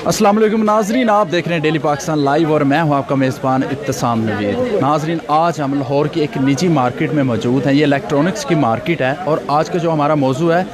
अस्सलाम वालेकुम नाजरीन, आप देख रहे हैं डेली पाकिस्तान लाइव और मैं हूं आपका मेज़बान इत्तसाम नवीद। नाजरीन, आज हम लाहौर की एक निजी मार्केट में मौजूद हैं। ये इलेक्ट्रॉनिक्स की मार्केट है और आज का जो हमारा मौजू है,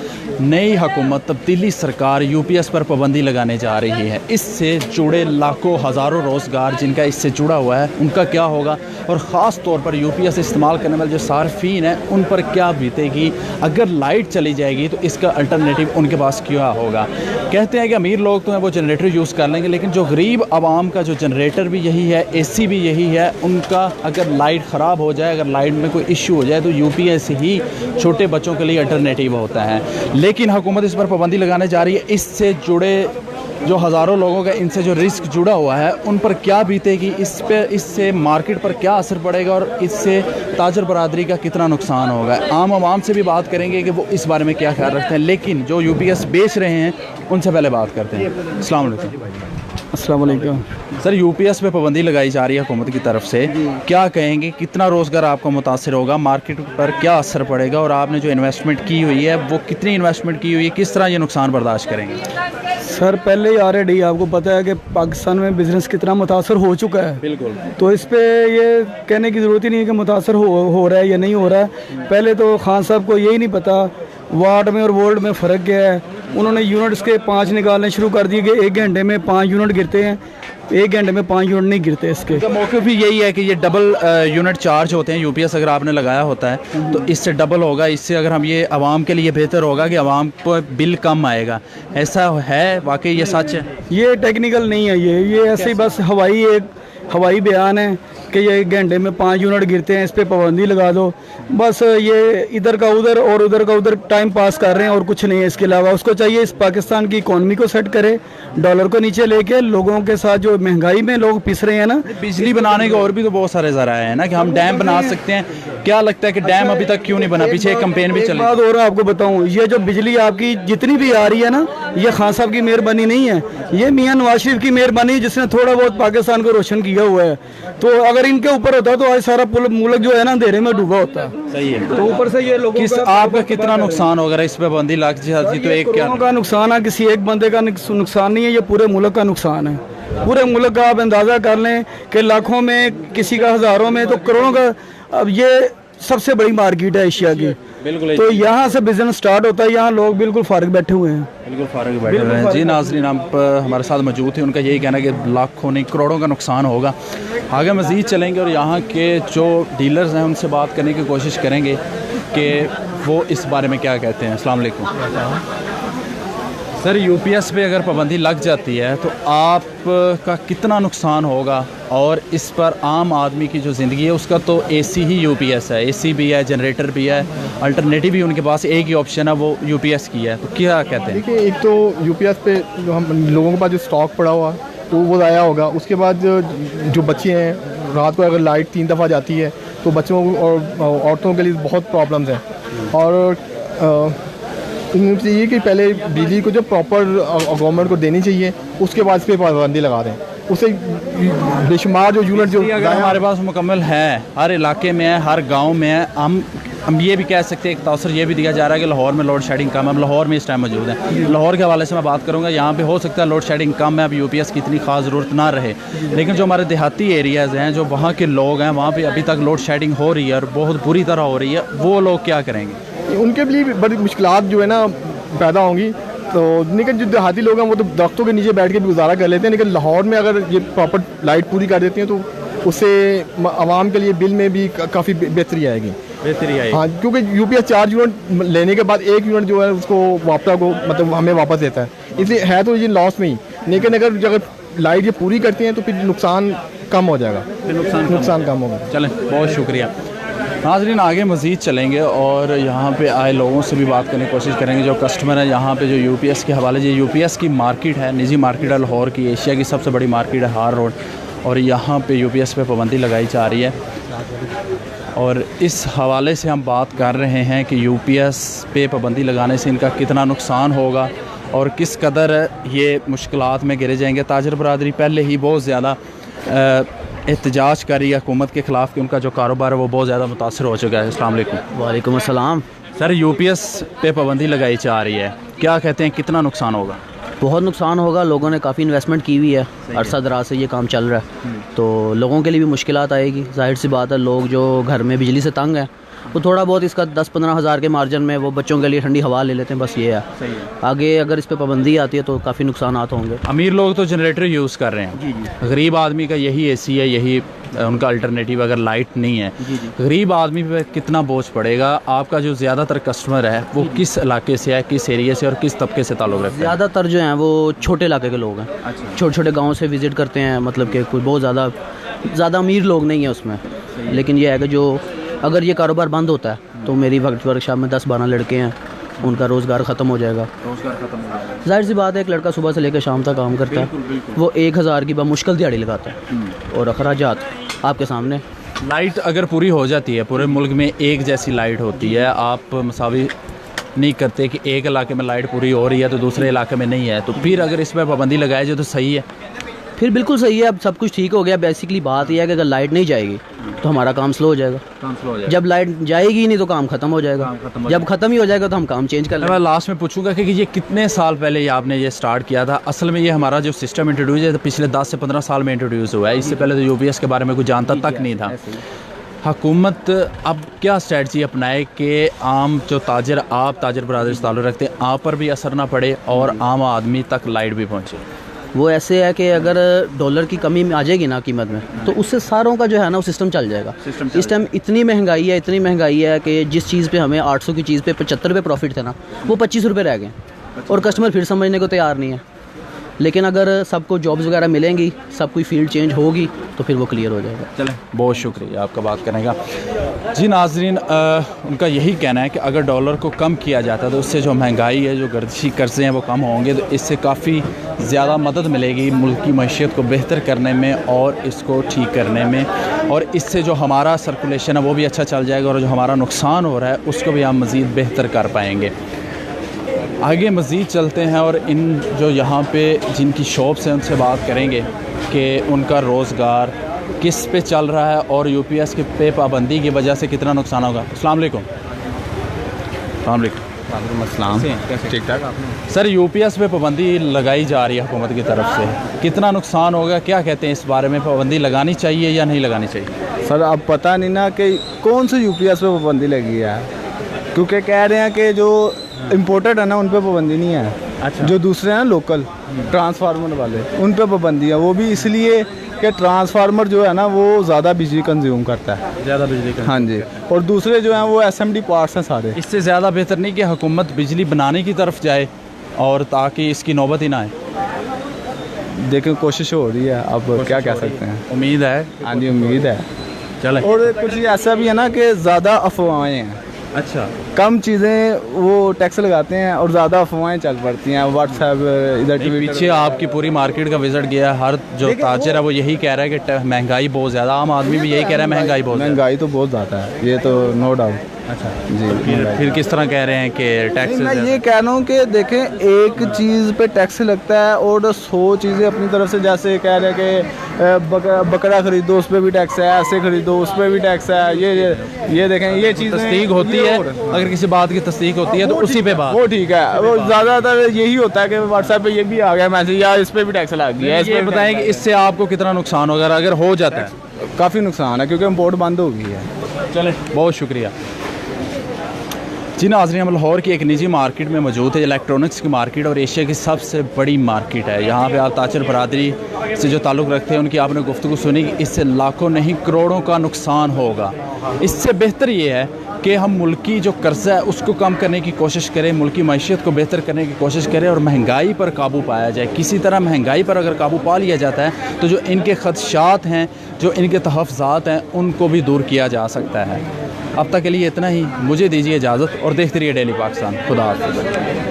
नई हुकूमत तब्दीली सरकार यूपीएस पर पाबंदी लगाने जा रही है। इससे जुड़े लाखों हज़ारों रोज़गार जिनका इससे जुड़ा हुआ है उनका क्या होगा, और ख़ास तौर पर यूपीएस इस्तेमाल करने वाले जो सार्फिन हैं उन पर क्या बीतेगी। अगर लाइट चली जाएगी तो इसका अल्टरनेटिव उनके पास क्या होगा। कहते हैं कि अमीर लोग तो हैं वो जनरेटर यूज़ कर लेंगे, लेकिन जो गरीब आवाम का जो जनरेटर भी यही है, एसी भी यही है, उनका अगर लाइट ख़राब हो जाए, अगर लाइट में कोई इशू हो जाए तो यूपीएस ही छोटे बच्चों के लिए अल्टरनेटिव होता है। लेकिन हुकूमत इस पर पाबंदी लगाने जा रही है। इससे जुड़े जो हज़ारों लोगों का इनसे जो रिस्क जुड़ा हुआ है उन पर क्या बीतेगी, इससे मार्केट पर क्या असर पड़ेगा और इससे ताजर बरादरी का कितना नुकसान होगा। आम आवाम से भी बात करेंगे कि वो इस बारे में क्या ख्याल रखते हैं, लेकिन जो यूपीएस बेच रहे हैं उनसे पहले बात करते हैं। अस्सलाम वालेकुम सर, यूपीएस पे पाबंदी लगाई जा रही है हुकूमत की तरफ से, क्या कहेंगे, कितना रोज़गार आपको मुतासर होगा, मार्केट पर क्या असर पड़ेगा, और आपने जो इन्वेस्टमेंट की हुई है वो कितनी इन्वेस्टमेंट की हुई है, किस तरह ये नुकसान बर्दाश्त करेंगे? सर, पहले ही ऑलरेडी आपको पता है कि पाकिस्तान में बिज़नेस कितना मुतासर हो चुका है। बिल्कुल, तो इस पे ये कहने की ज़रूरत ही नहीं है कि मुतासर हो रहा है या नहीं हो रहा है। पहले तो खान साहब को यही नहीं पता वाट में और वोल्ट में फ़र्क क्या है। उन्होंने यूनिट्स के 5 निकालने शुरू कर दिए कि 1 घंटे में 5 यूनिट गिरते हैं, 1 घंटे में 5 यूनिट नहीं गिरते। इसके तो मौके भी यही है कि ये डबल यूनिट चार्ज होते हैं। यूपीएस अगर आपने लगाया होता है तो इससे डबल होगा। इससे अगर हम ये आवाम के लिए बेहतर होगा कि आवाम को बिल कम आएगा। ऐसा है, वाकई ये सच है? ये टेक्निकल नहीं है, ये ऐसे ही बस हवाई बयान है कि ये 1 घंटे में 5 यूनिट गिरते हैं, इस पर पाबंदी लगा दो। बस ये इधर का उधर और उधर का उधर टाइम पास कर रहे हैं और कुछ नहीं है इसके अलावा। उसको चाहिए इस पाकिस्तान की इकॉनमी को सेट करे, डॉलर को नीचे लेके लोगों के साथ जो महंगाई में लोग पिस रहे हैं ना। बिजली बनाने के और भी तो बहुत सारे ज़राए हैं ना कि हम डैम बना सकते हैं। क्या लगता है कि डैम अभी तक क्यों नहीं बना? पीछे एक कैंपेन भी चली। बात और आपको बताऊं, ये जो बिजली आपकी जितनी भी आ रही है ना, ये खान साहब की मेहरबानी नहीं है, ये मियां नवाज शरीफ की मेहरबानी है जिसने थोड़ा बहुत पाकिस्तान को रोशन किया हुआ है। तो अगर इनके ऊपर होता तो आज सारा मुल्क जो है ना अंधेरे में डूबा होता। सही है। तो ऊपर से ये लोगों का आपका कितना नुकसान होगा इस पर पाबंदी लग जाती? तो एक क्या का नुकसान है, किसी एक बंदे का नुकसान नहीं है, ये पूरे मुल्क का नुकसान है। पूरे मुल्क का आप अंदाज़ा कर लें कि लाखों में, किसी का हज़ारों में, तो करोड़ों का। अब ये सबसे बड़ी मार्केट है एशिया की। बिल्कुल, तो यहाँ से बिजनेस स्टार्ट होता है। यहाँ लोग बिल्कुल फारिग बैठे हुए हैं। बिल्कुल फारिग बैठे हुए हैं। जी नाज़रीन, आप हमारे साथ मौजूद थे, उनका यही कहना है कि लाखों नहीं करोड़ों का नुकसान होगा। आगे मज़ीद चलेंगे और यहाँ के जो डीलर्स हैं उनसे बात करने की कोशिश करेंगे कि वो इस बारे में क्या कहते हैं। अस्सलाम वालेकुम सर, यूपीएस पे अगर पाबंदी लग जाती है तो आपका कितना नुकसान होगा, और इस पर आम आदमी की जो ज़िंदगी है उसका तो एसी ही यूपीएस है, एसी भी है, जनरेटर भी है, अल्टरनेटिव भी उनके पास एक ही ऑप्शन है, वो यूपीएस की है। तो क्या कहते हैं? देखिए, एक तो यूपीएस पे जो हम लोगों के पास जो स्टॉक पड़ा हुआ तो वो ज़ाया होगा। उसके बाद जो बच्चे हैं, रात को अगर लाइट 3 दफ़ा जाती है तो बच्चों और औरतों के लिए बहुत प्रॉब्लम्स हैं। और इन्हें चाहिए कि पहले बिजली को जो प्रॉपर गवर्नमेंट को देनी चाहिए, उसके बाद इस पर पाबंदी लगा दें। उससे बेशुमार जो यूनिट जो अगर हमारे पास मुकम्मल है, हर इलाके में है, हर गांव में है, हम ये भी कह सकते हैं, एक तासर ये भी दिया जा रहा है कि लाहौर में लोड शेडिंग कम है। हम लाहौर में इस टाइम मौजूद हैं, लाहौर के हवाले से मैं बात करूँगा। यहाँ पे हो सकता है लोड शेडिंग कम है, अब यूपीएस की इतनी खास ज़रूरत ना रहे, लेकिन जो हमारे देहाती एरियाज़ हैं, जो वहाँ के लोग हैं, वहाँ पर अभी तक लोड शेडिंग हो रही है और बहुत बुरी तरह हो रही है। वो लोग क्या करेंगे? उनके लिए भी बड़ी मुश्किलात जो है ना पैदा होंगी। तो लेकिन जो देहाती लोग हैं वो तो दरख्तों के नीचे बैठ के भी गुजारा कर लेते हैं, लेकिन लाहौर में अगर ये प्रॉपर लाइट पूरी कर देती हैं तो उससे आवाम के लिए बिल में भी काफ़ी बेहतरी आएगी। हाँ, क्योंकि यूपीएस 4 यूनिट लेने के बाद 1 यूनिट जो है उसको वापरा को मतलब हमें वापस देता है, इसलिए है तो ये लॉस नहीं। लेकिन अगर लाइट ये पूरी करती हैं तो फिर नुकसान कम हो जाएगा, नुकसान कम होगा। चलें, बहुत शुक्रिया। नाज़रीन, आगे मज़ीद चलेंगे और यहाँ पे आए लोगों से भी बात करने की कोशिश करेंगे। जो कस्टमर है यहाँ पे, जो यूपीएस के हवाले से, यूपीएस की मार्केट है, निजी मार्केट है लाहौर की, एशिया की सबसे बड़ी मार्केट है हार रोड, और यहाँ पे यूपीएस पे पाबंदी लगाई जा रही है। और इस हवाले से हम बात कर रहे हैं कि यूपीएस पे पाबंदी लगाने से इनका कितना नुकसान होगा और किस कदर ये मुश्किलात में गिरे जाएंगे। ताजर बरादरी पहले ही बहुत ज़्यादा एहतजाज कर रही है हुकूमत के ख़िलाफ़ कि उनका जो कारोबार है वो बहुत ज़्यादा मुतासर हो चुका है। अस्सलाम वालेकुम। वालेकुम अस्सलाम। सर, यूपीएस पे पाबंदी लगाई जा रही है, क्या कहते हैं, कितना नुकसान होगा? बहुत नुकसान होगा। लोगों ने काफ़ी इन्वेस्टमेंट की हुई है, अरसा दराज से ये काम चल रहा है, तो लोगों के लिए भी मुश्किलात आएगी। जाहिर सी बात है, लोग जो घर में बिजली से तंग हैं वो थोड़ा बहुत इसका 10-15 हज़ार के मार्जिन में वो बच्चों के लिए ठंडी हवा ले लेते हैं, बस ये है। आगे अगर इस पर पाबंदी आती है तो काफ़ी नुकसानात होंगे। अमीर लोग तो जनरेटर यूज़ कर रहे हैं, गरीब आदमी का यही एसी है, यही उनका अल्टरनेटिव अगर लाइट नहीं है। गरीब आदमी पे कितना बोझ पड़ेगा? आपका जो ज़्यादातर कस्टमर है वो किस इलाके से है, किस एरिया से और किस तबके से ताल्लुक़ रखते हैं? ज़्यादातर जो हैं वो छोटे इलाके के लोग हैं, छोटे छोटे गाँव से विज़िट करते हैं, मतलब कि कोई बहुत ज़्यादा अमीर लोग नहीं है उसमें। लेकिन यह है कि जो अगर ये कारोबार बंद होता है तो मेरी वर्कशॉप में 10-12 लड़के हैं, उनका रोज़गार ख़त्म हो जाएगा। जाहिर सी बात है, एक लड़का सुबह से लेकर शाम तक काम करता है, वो 1000 की मुश्किल दिहाड़ी लगाता है और अखराजात आपके सामने। लाइट अगर पूरी हो जाती है, पूरे मुल्क में एक जैसी लाइट होती है, आप मसावी नहीं करते कि एक इलाके में लाइट पूरी हो रही है तो दूसरे इलाके में नहीं है, तो फिर अगर इस पर पाबंदी लगाई जाए तो सही है? फिर बिल्कुल सही है। अब सब कुछ ठीक हो गया। बेसिकली बात यह है कि अगर लाइट नहीं जाएगी तो हमारा काम स्लो हो जाएगा। जब लाइट जाएगी नहीं तो काम खत्म हो जाएगा। जब खत्म ही हो जाएगा तो हम काम चेंज कर लेंगे। मैं लास्ट में पूछूंगा कि ये कितने साल पहले ये आपने ये स्टार्ट किया था? असल में ये हमारा जो सिस्टम इंट्रोड्यूस है तो पिछले 10 से 15 साल में इंट्रोड्यूस हुआ है। इससे पहले तो यूपीएस के बारे में कुछ जानता तक नहीं था। हुकूमत अब क्या स्ट्रेटजी अपनाए कि आम जो ताजर, आप ताजर बरादरी से ताल्लुक़ रखते हैं, आप पर भी असर ना पड़े और आम आदमी तक लाइट भी पहुँचे? वो ऐसे है कि अगर डॉलर की कमी आ जाएगी ना कीमत में, तो उससे सारों का जो है ना वो सिस्टम चल जाएगा। इस टाइम इतनी महंगाई है कि जिस चीज़ पे हमें 800 की चीज़ पे 75 रुपये प्रॉफिट थे ना, वो 25 रुपये रह गए और कस्टमर फिर समझने को तैयार नहीं है। लेकिन अगर सबको जॉब्स वगैरह मिलेंगी, सब कोई फील्ड चेंज होगी तो फिर वो क्लियर हो जाएगा। चलें, बहुत शुक्रिया आपका बात करने का। जी नाज़रीन, उनका यही कहना है कि अगर डॉलर को कम किया जाता तो उससे जो महंगाई है, जो गर्दिशी कर्ज़े हैं वो कम होंगे, तो इससे काफ़ी ज़्यादा मदद मिलेगी मुल्क की मईशत को बेहतर करने में और इसको ठीक करने में, और इससे जो हमारा सर्कुलेशन है वो भी अच्छा चल जाएगा और जो हमारा नुकसान हो रहा है उसको भी हम मज़ीद बेहतर कर पाएंगे। आगे मज़ीद चलते हैं और इन जो यहाँ पे जिनकी शॉप्स हैं उनसे बात करेंगे कि उनका रोज़गार किस पे चल रहा है और यूपीएस के पे पाबंदी की वजह से कितना नुकसान होगा। अस्सलाम वालेकुम। अस्सलाम। ठीक ठाक। सर, यूपीएस पे पाबंदी लगाई जा रही है हुकूमत की तरफ से, कितना नुकसान होगा, क्या कहते हैं इस बारे में? पाबंदी लगानी चाहिए या नहीं लगानी चाहिए? सर अब पता नहीं ना कि कौन सी यूपीएस पे पाबंदी लगी है, क्योंकि कह रहे हैं कि जो इम्पोर्टेड है ना उन पे पाबंदी नहीं है। अच्छा। जो दूसरे हैं लोकल ट्रांसफार्मर वाले उन पे पाबंदी है। वो भी इसलिए कि ट्रांसफार्मर जो है ना वो ज़्यादा बिजली कंज्यूम करता है, ज़्यादा बिजली का। हाँ जी। और दूसरे जो हैं वो एसएमडी पार्ट्स हैं सारे। इससे ज़्यादा बेहतर नहीं कि हुकूमत बिजली बनाने की तरफ जाए और ताकि इसकी नौबत ही ना आए? देखिए कोशिश हो रही है, अब क्या कह सकते हैं। उम्मीद है। हाँ जी, उम्मीद है। चलें। और कुछ ऐसा भी है ना कि ज़्यादा अफवाहें हैं। अच्छा। कम चीज़ें वो टैक्स लगाते हैं और ज़्यादा अफवाहें चल पड़ती हैं। व्हाट्सएप इधर ट्विटर, पीछे आपकी पूरी मार्केट का विजिट गया, हर जो ताजर है वो यही कह रहा है कि महंगाई बहुत ज़्यादा, आम आदमी भी यही कह रहा है महंगाई बहुत ज़्यादा। महंगाई तो बहुत ज़्यादा है, ये तो नो डाउट। अच्छा जी। फिर किस तरह कह रहे हैं कि टैक्स? मैं ये कह रहा हूँ कि देखें, एक चीज़ पे टैक्स लगता है और 100 चीज़ें अपनी तरफ से, जैसे कह रहे हैं कि बकरा खरीदो उस पर भी टैक्स है, ऐसे खरीदो उस पर भी टैक्स है। ये देखें, ये चीज़ तस्दीक होती है, अगर किसी बात की तस्दीक होती है तो उसी पे बात, वो ठीक है। वो ज़्यादातर यही होता है कि व्हाट्सएप पे ये भी आ गया मैसेज, या इस पर भी टैक्स लग गया। ये बताएं कि इससे आपको कितना नुकसान होगा अगर हो जाता है? काफ़ी नुकसान है क्योंकि इम्पोर्ट बंद हो गई है। चलें, बहुत शुक्रिया। जी नाज़रीन, हम लाहौर की एक निजी मार्केट में मौजूद है, इलेक्ट्रॉनिक्स की मार्केट और एशिया की सबसे बड़ी मार्केट है। यहाँ पे आप ताजर बरादरी से जो ताल्लुक़ रखते हैं उनकी आपने गुफ्तगू सुनी कि इससे लाखों नहीं करोड़ों का नुकसान होगा। इससे बेहतर ये है कि हम मुल्की जो कर्ज़ा है उसको कम करने की कोशिश करें, मुल्की मईशत को बेहतर करने की कोशिश करें और महंगाई पर काबू पाया जाए। किसी तरह महंगाई पर अगर काबू पा लिया जाता है तो जो इनके ख़दशात हैं, जो इनके तहफ़्ज़ात हैं, उनको भी दूर किया जा सकता है। अब तक के लिए इतना ही, मुझे दीजिए इजाज़त और देखते रहिए डेली पाकिस्तान। खुदा हाफ़िज़।